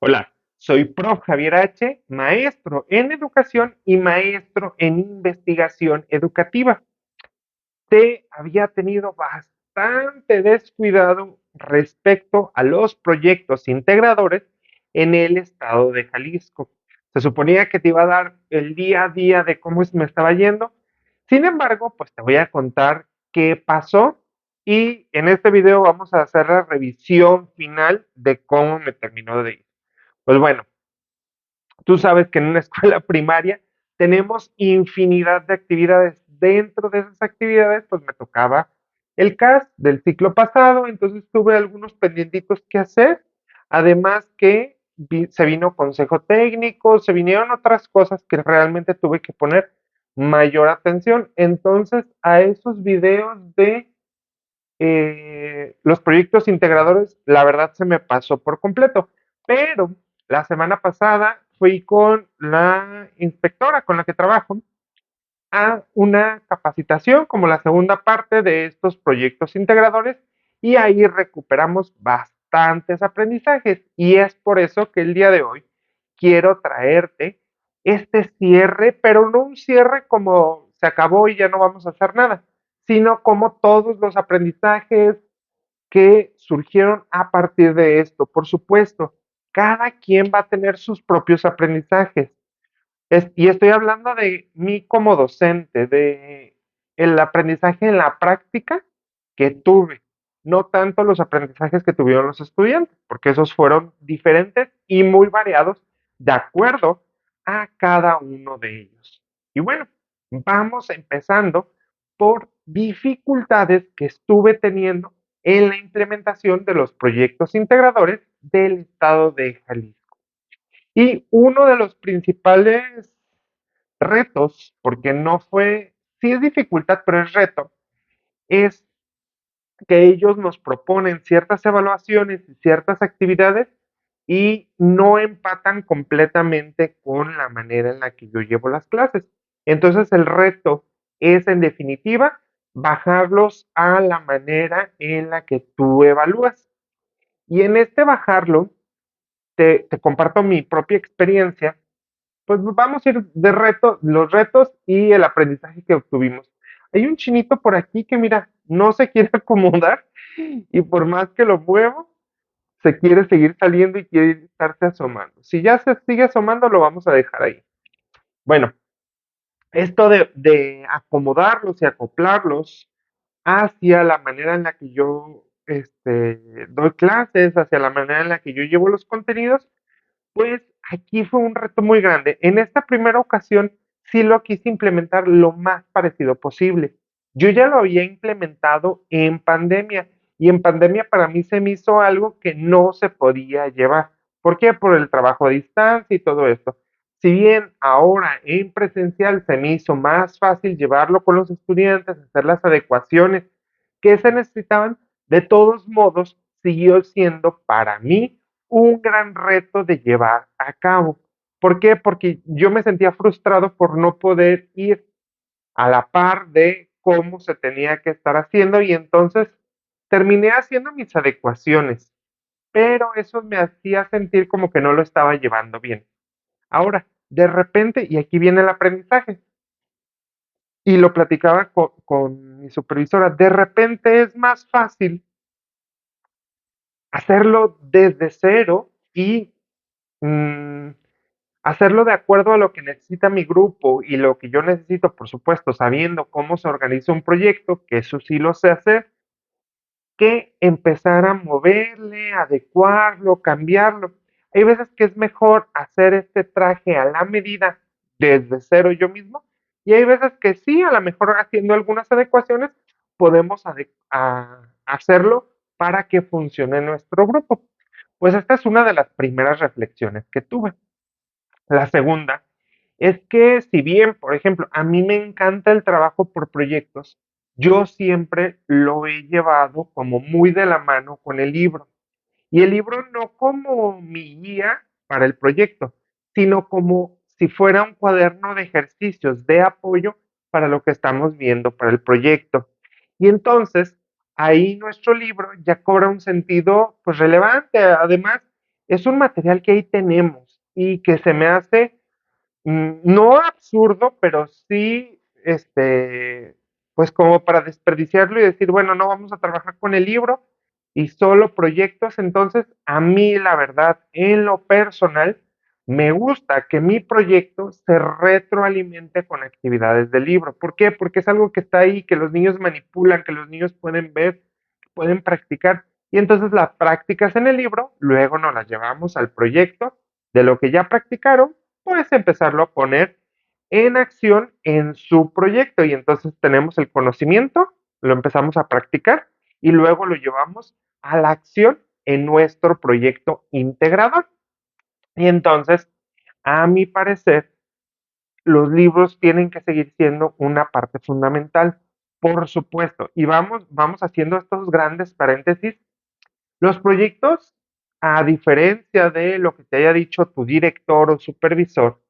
Hola, soy Prof. Javier H., maestro en educación y maestro en investigación educativa. Te había tenido bastante descuidado respecto a los proyectos integradores en el estado de Jalisco. Se suponía que te iba a dar el día a día de cómo me estaba yendo. Sin embargo, pues te voy a contar qué pasó y en este video vamos a hacer la revisión final de cómo me terminó de ir. Pues bueno, tú sabes que en una escuela primaria tenemos infinidad de actividades. Dentro de esas actividades, pues me tocaba el CAS del ciclo pasado, entonces tuve algunos pendientitos que hacer. Además que se vino consejo técnico, se vinieron otras cosas que realmente tuve que poner mayor atención. Entonces, a esos videos de los proyectos integradores, la verdad se me pasó por completo. Pero la semana pasada fui con la inspectora con la que trabajo a una capacitación como la segunda parte de estos proyectos integradores y ahí recuperamos bastantes aprendizajes y es por eso que el día de hoy quiero traerte este cierre, pero no un cierre como se acabó y ya no vamos a hacer nada, sino como todos los aprendizajes que surgieron a partir de esto. Por supuesto, cada quien va a tener sus propios aprendizajes. Y estoy hablando de mí como docente, de el aprendizaje en la práctica que tuve, no tanto los aprendizajes que tuvieron los estudiantes, porque esos fueron diferentes y muy variados de acuerdo a cada uno de ellos. Y bueno, vamos empezando por dificultades que estuve teniendo en la implementación de los proyectos integradores del estado de Jalisco. Y uno de los principales retos, porque no fue, sí es dificultad, pero es reto, es que ellos nos proponen ciertas evaluaciones y ciertas actividades y no empatan completamente con la manera en la que yo llevo las clases. Entonces el reto es en definitiva bajarlos a la manera en la que tú evalúas. Y en este bajarlo, te comparto mi propia experiencia. Pues vamos a ir de reto, los retos y el aprendizaje que obtuvimos. Hay un chinito por aquí que mira, no se quiere acomodar y por más que lo muevo, se quiere seguir saliendo y quiere estarse asomando. Si ya se sigue asomando, lo vamos a dejar ahí. Bueno, esto de acomodarlos y acoplarlos hacia la manera en la que yo doy clases, hacia la manera en la que yo llevo los contenidos, pues aquí fue un reto muy grande. En esta primera ocasión sí lo quise implementar lo más parecido posible. Yo ya lo había implementado en pandemia y en pandemia para mí se me hizo algo que no se podía llevar. ¿Por qué? Por el trabajo a distancia y todo esto. Si bien ahora en presencial se me hizo más fácil llevarlo con los estudiantes, hacer las adecuaciones que se necesitaban, de todos modos siguió siendo para mí un gran reto de llevar a cabo. ¿Por qué? Porque yo me sentía frustrado por no poder ir a la par de cómo se tenía que estar haciendo y entonces terminé haciendo mis adecuaciones, pero eso me hacía sentir como que no lo estaba llevando bien. Ahora, de repente, y aquí viene el aprendizaje, y lo platicaba con mi supervisora, de repente es más fácil hacerlo desde cero y mm, hacerlo de acuerdo a lo que necesita mi grupo y lo que yo necesito, por supuesto, sabiendo cómo se organiza un proyecto, que eso sí lo sé hacer, que empezar a moverle, adecuarlo, cambiarlo. Hay veces que es mejor hacer este traje a la medida desde cero yo mismo y hay veces que sí, a lo mejor haciendo algunas adecuaciones podemos hacerlo para que funcione nuestro grupo. Pues esta es una de las primeras reflexiones que tuve. La segunda es que si bien, por ejemplo, a mí me encanta el trabajo por proyectos, yo siempre lo he llevado como muy de la mano con el libro. Y el libro no como mi guía para el proyecto, sino como si fuera un cuaderno de ejercicios de apoyo para lo que estamos viendo para el proyecto. Y entonces ahí nuestro libro ya cobra un sentido pues relevante. Además, es un material que ahí tenemos y que se me hace no absurdo, pero sí, pues como para desperdiciarlo y decir, bueno, no vamos a trabajar con el libro y solo proyectos. Entonces, a mí, la verdad, en lo personal, me gusta que mi proyecto se retroalimente con actividades del libro. ¿Por qué? Porque es algo que está ahí, que los niños manipulan, que los niños pueden ver, pueden practicar. Y entonces las prácticas en el libro, luego nos las llevamos al proyecto de lo que ya practicaron, pues empezarlo a poner en acción en su proyecto. Y entonces tenemos el conocimiento, lo empezamos a practicar y luego lo llevamos a la acción en nuestro proyecto integrador. Y entonces, a mi parecer, los libros tienen que seguir siendo una parte fundamental, por supuesto. Y vamos haciendo estos grandes paréntesis. Los proyectos, a diferencia de lo que te haya dicho tu director o supervisor,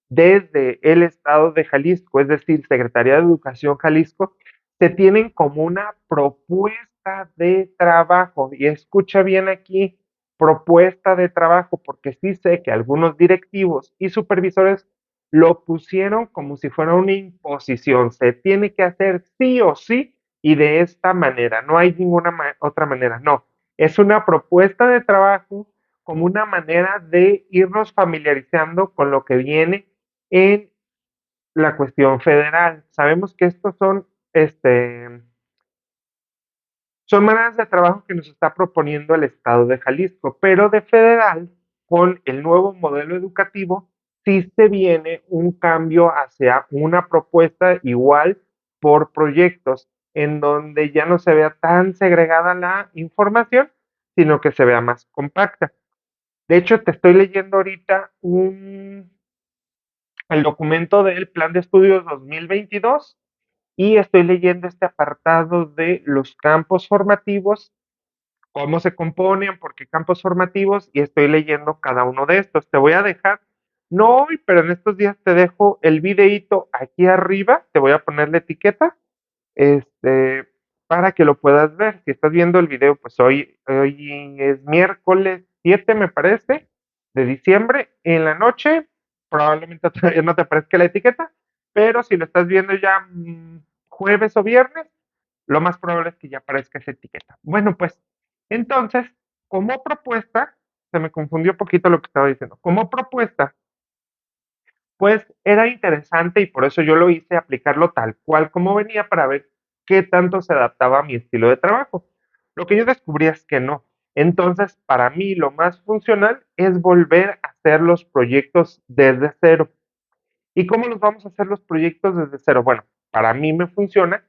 desde el estado de Jalisco, es decir, Secretaría de Educación Jalisco, te tienen como una propuesta de trabajo. Y escucha bien aquí, propuesta de trabajo, porque sí sé que algunos directivos y supervisores lo pusieron como si fuera una imposición. Se tiene que hacer sí o sí y de esta manera. No hay ninguna otra manera. No, es una propuesta de trabajo como una manera de irnos familiarizando con lo que viene en la cuestión federal. Sabemos que estos son maneras de trabajo que nos está proponiendo el estado de Jalisco, pero de federal, con el nuevo modelo educativo, sí se viene un cambio hacia una propuesta igual por proyectos, en donde ya no se vea tan segregada la información, sino que se vea más compacta. De hecho, te estoy leyendo ahorita el documento del Plan de Estudios 2022 y estoy leyendo este apartado de los campos formativos, cómo se componen, por qué campos formativos, y estoy leyendo cada uno de estos. Te voy a dejar, no hoy, pero en estos días te dejo el videíto aquí arriba, te voy a poner la etiqueta, este, para que lo puedas ver. Si estás viendo el video, pues hoy es miércoles 7, me parece, de diciembre, en la noche, probablemente todavía no te aparezca la etiqueta, pero si lo estás viendo ya jueves o viernes, lo más probable es que ya aparezca esa etiqueta. Bueno, pues entonces, como propuesta, se me confundió un poquito lo que estaba diciendo. Como propuesta, pues era interesante y por eso yo lo hice aplicarlo tal cual como venía para ver qué tanto se adaptaba a mi estilo de trabajo. Lo que yo descubrí es que no. Entonces, para mí lo más funcional es volver a hacer los proyectos desde cero. ¿Y cómo los vamos a hacer los proyectos desde cero? Bueno, para mí me funciona.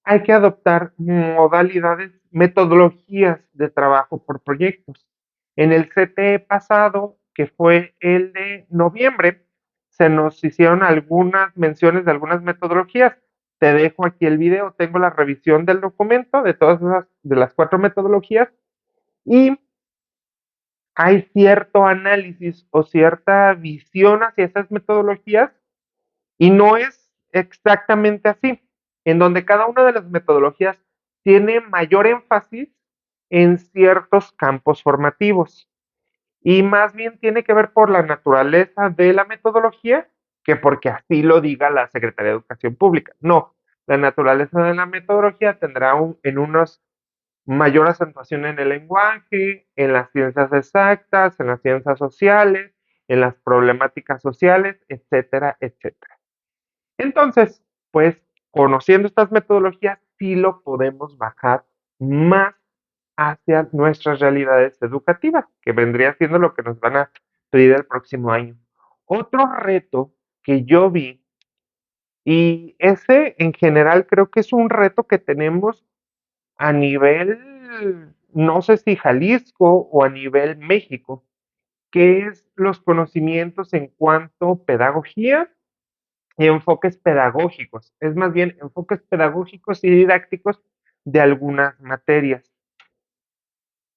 Hay que adoptar modalidades, metodologías de trabajo por proyectos. En el CTE pasado, que fue el de noviembre, se nos hicieron algunas menciones de algunas metodologías. Te dejo aquí el video, tengo la revisión del documento de todas esas, de las 4 metodologías, y hay cierto análisis o cierta visión hacia esas metodologías y no es exactamente así, en donde cada una de las metodologías tiene mayor énfasis en ciertos campos formativos y más bien tiene que ver por la naturaleza de la metodología que porque así lo diga la Secretaría de Educación Pública. No, la naturaleza de la metodología tendrá en unos mayor acentuación en el lenguaje, en las ciencias exactas, en las ciencias sociales, en las problemáticas sociales, etcétera, etcétera. Entonces, pues conociendo estas metodologías, sí lo podemos bajar más hacia nuestras realidades educativas, que vendría siendo lo que nos van a pedir el próximo año. Otro reto que yo vi, y ese en general creo que es un reto que tenemos a nivel, no sé si Jalisco o a nivel México, que es los conocimientos en cuanto a pedagogía y enfoques pedagógicos, es más bien enfoques pedagógicos y didácticos de algunas materias.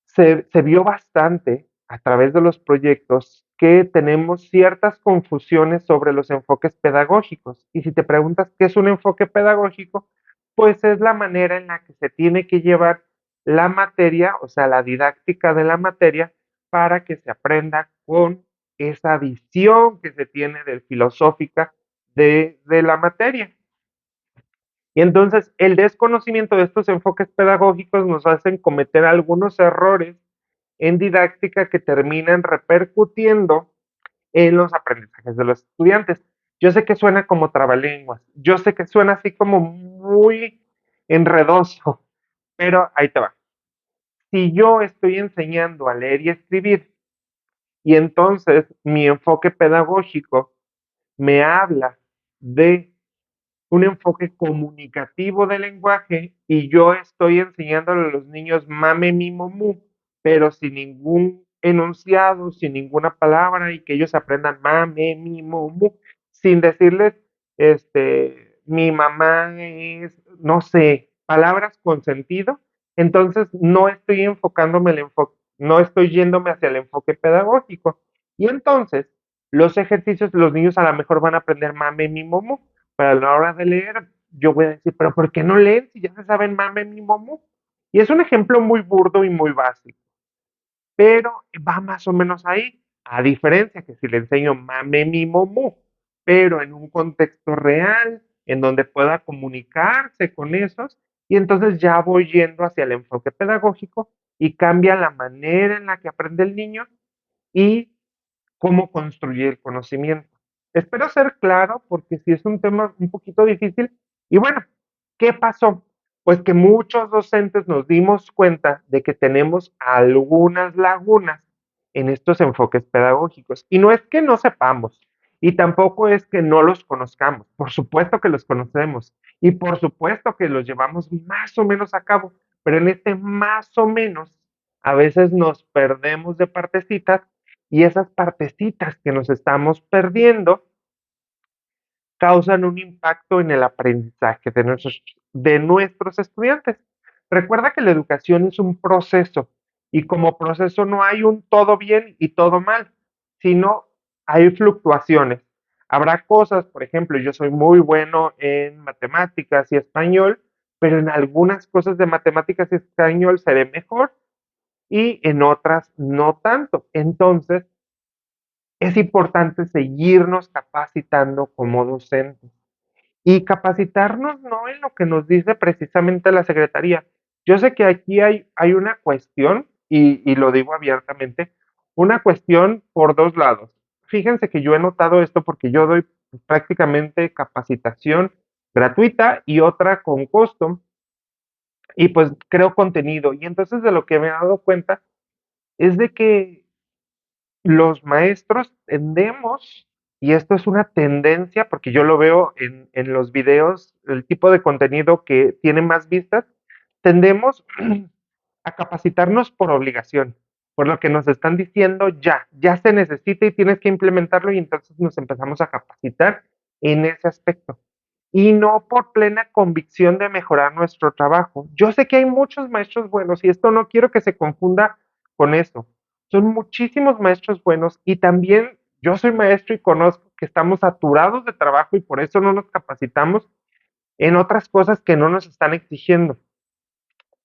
Se vio bastante a través de los proyectos que tenemos ciertas confusiones sobre los enfoques pedagógicos. Y si te preguntas qué es un enfoque pedagógico, pues es la manera en la que se tiene que llevar la materia, o sea, la didáctica de la materia, para que se aprenda con esa visión que se tiene del filosófica de la materia. Y entonces el desconocimiento de estos enfoques pedagógicos nos hacen cometer algunos errores en didáctica que terminan repercutiendo en los aprendizajes de los estudiantes. Yo sé que suena como trabalenguas, yo sé que suena así como muy enredoso, pero ahí te va. Si yo estoy enseñando a leer y escribir y entonces mi enfoque pedagógico me habla de un enfoque comunicativo del lenguaje y yo estoy enseñándole a los niños mame, mi, mu, pero sin ningún enunciado, sin ninguna palabra y que ellos aprendan mame, mi, mu, sin decirles, mi mamá es, no sé, palabras con sentido, entonces no estoy enfocándome el enfoque, no estoy yéndome hacia el enfoque pedagógico. Y entonces, los ejercicios, los niños a lo mejor van a aprender mame, mi, mu, pero a la hora de leer, yo voy a decir, pero ¿por qué no leen si ya se saben mame, mi, momo? Y es un ejemplo muy burdo y muy básico, pero va más o menos ahí, a diferencia que si le enseño mame, mi, momo, pero en un contexto real, en donde pueda comunicarse con esos, y entonces ya voy yendo hacia el enfoque pedagógico y cambia la manera en la que aprende el niño y cómo construir el conocimiento. Espero ser claro porque si es un tema un poquito difícil. Y bueno, ¿qué pasó? Pues que muchos docentes nos dimos cuenta de que tenemos algunas lagunas en estos enfoques pedagógicos. Y no es que no sepamos, y tampoco es que no los conozcamos. Por supuesto que los conocemos y por supuesto que los llevamos más o menos a cabo, pero en este más o menos a veces nos perdemos de partecitas y esas partecitas que nos estamos perdiendo causan un impacto en el aprendizaje de nuestros estudiantes. Recuerda que la educación es un proceso y como proceso no hay un todo bien y todo mal, sino hay fluctuaciones. Habrá cosas, por ejemplo, yo soy muy bueno en matemáticas y español, pero en algunas cosas de matemáticas y español seré mejor y en otras no tanto. Entonces, es importante seguirnos capacitando como docentes y capacitarnos no en lo que nos dice precisamente la Secretaría. Yo sé que aquí hay una cuestión, y lo digo abiertamente, una cuestión por dos lados. Fíjense que yo he notado esto porque yo doy prácticamente capacitación gratuita y otra con costo, y pues creo contenido. Y entonces de lo que me he dado cuenta es de que los maestros tendemos, y esto es una tendencia porque yo lo veo en los videos, el tipo de contenido que tiene más vistas, tendemos a capacitarnos por obligación, por lo que nos están diciendo ya se necesita y tienes que implementarlo y entonces nos empezamos a capacitar en ese aspecto y no por plena convicción de mejorar nuestro trabajo. Yo sé que hay muchos maestros buenos y esto no quiero que se confunda con eso. Son muchísimos maestros buenos y también yo soy maestro y conozco que estamos saturados de trabajo y por eso no nos capacitamos en otras cosas que no nos están exigiendo.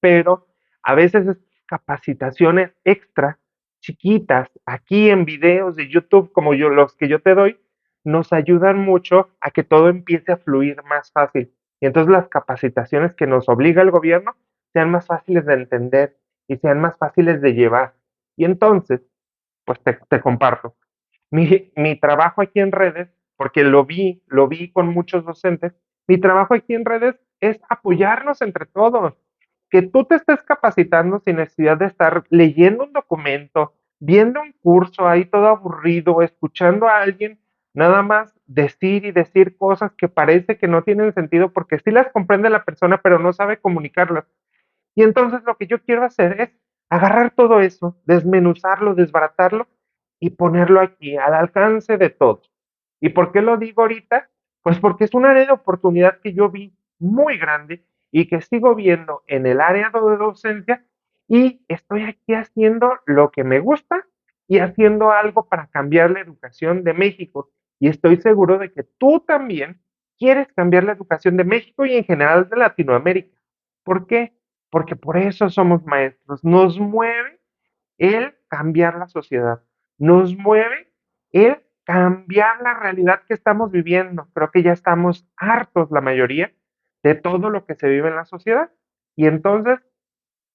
Pero a veces es capacitaciones extra, chiquitas, aquí en videos de YouTube como yo, los que yo te doy, nos ayudan mucho a que todo empiece a fluir más fácil. Y entonces las capacitaciones que nos obliga el gobierno sean más fáciles de entender y sean más fáciles de llevar. Y entonces, pues te comparto. Mi trabajo aquí en redes, porque lo vi con muchos docentes, mi trabajo aquí en redes es apoyarnos entre todos. Que tú te estés capacitando sin necesidad de estar leyendo un documento, viendo un curso ahí todo aburrido, escuchando a alguien nada más decir y decir cosas que parece que no tienen sentido porque sí las comprende la persona, pero no sabe comunicarlas. Y entonces lo que yo quiero hacer es agarrar todo eso, desmenuzarlo, desbaratarlo y ponerlo aquí al alcance de todos. ¿Y por qué lo digo ahorita? Pues porque es un área de oportunidad que yo vi muy grande y que sigo viendo en el área de docencia y estoy aquí haciendo lo que me gusta y haciendo algo para cambiar la educación de México. Y estoy seguro de que tú también quieres cambiar la educación de México y en general de Latinoamérica. ¿Por qué? Porque por eso somos maestros. Nos mueve el cambiar la sociedad, nos mueve el cambiar la realidad que estamos viviendo. Creo que ya estamos hartos, la mayoría, de todo lo que se vive en la sociedad. Y entonces,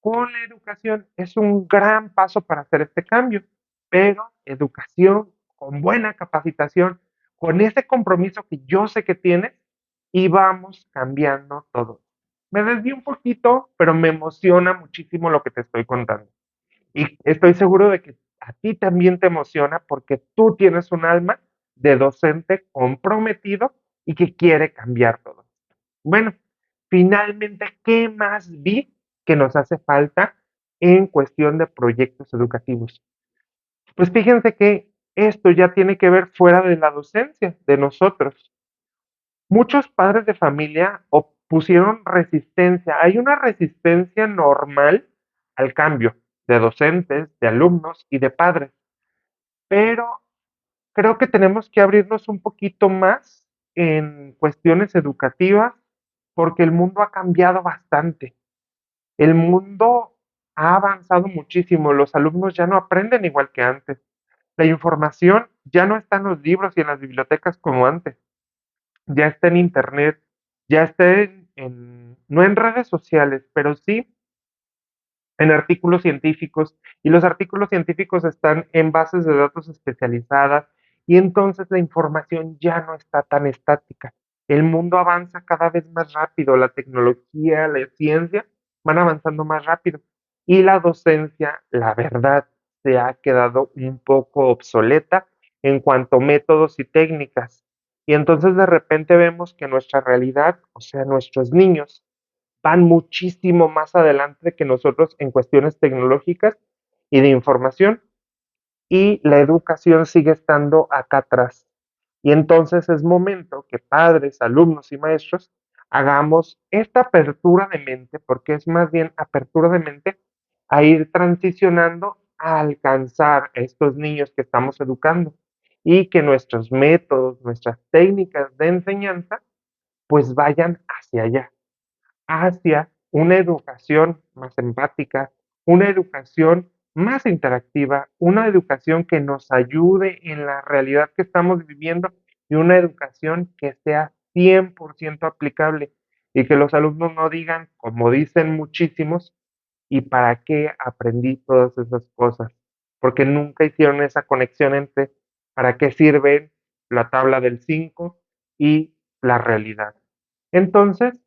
con la educación es un gran paso para hacer este cambio, pero educación con buena capacitación, con ese compromiso que yo sé que tienes y vamos cambiando todo. Me desvío un poquito, pero me emociona muchísimo lo que te estoy contando. Y estoy seguro de que a ti también te emociona porque tú tienes un alma de docente comprometido y que quiere cambiar todo. Bueno, finalmente, ¿qué más vi que nos hace falta en cuestión de proyectos educativos? Pues fíjense que esto ya tiene que ver fuera de la docencia, de nosotros. Muchos padres de familia pusieron resistencia. Hay una resistencia normal al cambio de docentes, de alumnos y de padres, pero creo que tenemos que abrirnos un poquito más en cuestiones educativas porque el mundo ha cambiado bastante. El mundo ha avanzado muchísimo. Los alumnos ya no aprenden igual que antes. La información ya no está en los libros y en las bibliotecas como antes. Ya está en internet, ya está no en redes sociales, pero sí en artículos científicos, y los artículos científicos están en bases de datos especializadas, y entonces la información ya no está tan estática. El mundo avanza cada vez más rápido, la tecnología, la ciencia van avanzando más rápido, y la docencia, la verdad, se ha quedado un poco obsoleta en cuanto a métodos y técnicas. Y entonces de repente vemos que nuestra realidad, o sea, nuestros niños, van muchísimo más adelante que nosotros en cuestiones tecnológicas y de información, y la educación sigue estando acá atrás. Y entonces es momento que padres, alumnos y maestros hagamos esta apertura de mente, porque es más bien apertura de mente a ir transicionando a alcanzar a estos niños que estamos educando y que nuestros métodos, nuestras técnicas de enseñanza, pues vayan hacia allá, hacia una educación más empática, una educación más interactiva, una educación que nos ayude en la realidad que estamos viviendo y una educación que sea 100% aplicable y que los alumnos no digan, como dicen muchísimos, ¿y para qué aprendí todas esas cosas? Porque nunca hicieron esa conexión entre para qué sirve la tabla del 5 y la realidad. Entonces,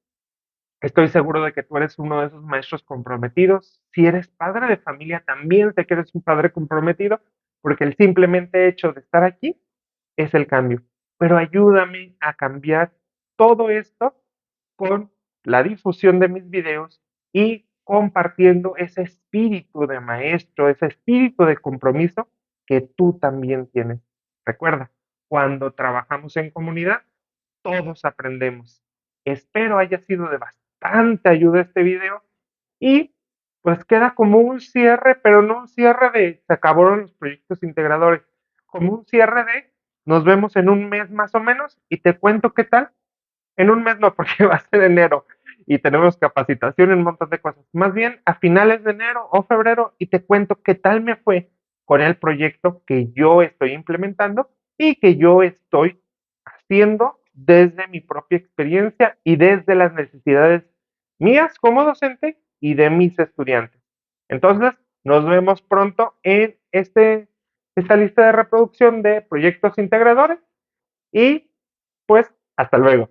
estoy seguro de que tú eres uno de esos maestros comprometidos. Si eres padre de familia, también sé que eres un padre comprometido, porque el simplemente hecho de estar aquí es el cambio. Pero ayúdame a cambiar todo esto con la difusión de mis videos y compartiendo ese espíritu de maestro, ese espíritu de compromiso que tú también tienes. Recuerda, cuando trabajamos en comunidad, todos aprendemos. Espero haya sido de bastante ayuda este video y pues queda como un cierre, pero no un cierre de se acabaron los proyectos integradores, como un cierre de nos vemos en un mes más o menos y te cuento qué tal. En un mes no, porque va a ser enero y tenemos capacitación en un montón de cosas. Más bien a finales de enero o febrero y te cuento qué tal me fue con el proyecto que yo estoy implementando y que yo estoy haciendo desde mi propia experiencia y desde las necesidades mías como docente y de mis estudiantes. Entonces, nos vemos pronto en esta lista de reproducción de proyectos integradores y pues hasta luego.